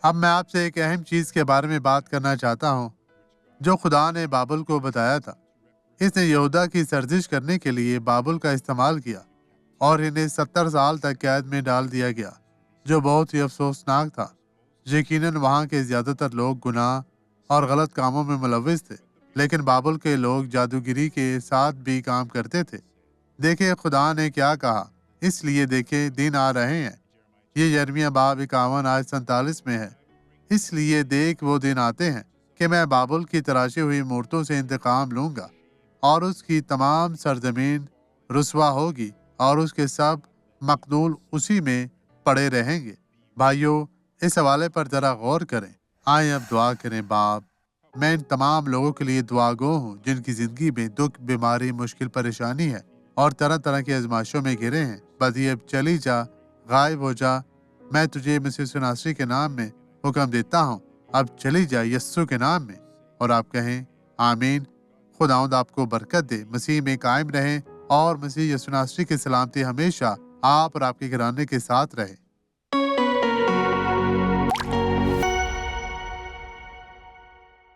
اب میں آپ سے ایک اہم چیز کے بارے میں بات کرنا چاہتا ہوں جو خدا نے بابل کو بتایا تھا۔ اس نے یہودا کی سرزش کرنے کے لیے بابل کا استعمال کیا اور انہیں 70 سال تک قید میں ڈال دیا گیا، جو بہت ہی افسوسناک تھا۔ یقیناً وہاں کے زیادہ تر لوگ گناہ اور غلط کاموں میں ملوث تھے، لیکن بابل کے لوگ جادوگری کے ساتھ بھی کام کرتے تھے۔ دیکھیں خدا نے کیا کہا، اس لیے دیکھیں دن آ رہے ہیں۔ یہ یرمیہ باب 51 آیت 47 میں ہے۔ اس لیے دیکھ وہ دن آتے ہیں کہ میں بابل کی تراشی ہوئی مورتوں سے انتقام لوں گا اور اس کی تمام سرزمین رسوا ہوگی اور اس کے سب مقتول اسی میں پڑے رہیں گے۔ بھائیو، اس حوالے پر ذرا غور کریں۔ آئیں اب دعا کریں۔ باپ، میں ان تمام لوگوں کے لیے دعا گو ہوں جن کی زندگی میں دکھ، بیماری، مشکل، پریشانی ہے اور طرح طرح کی آزمائشوں میں گرے ہیں۔ بدی اب چلی جا، غائب ہو جا۔ میں تجھے مسیح یسوع ناصری کے نام میں حکم دیتا ہوں، اب چلی جا یسوع کے نام میں۔ اور آپ کہیں آمین۔ خداوند آپ کو برکت دے، مسیح میں قائم رہیں اور مسیح یسوع ناصری کی سلامتی ہمیشہ آپ اور آپ کے گھرانے کے ساتھ رہے۔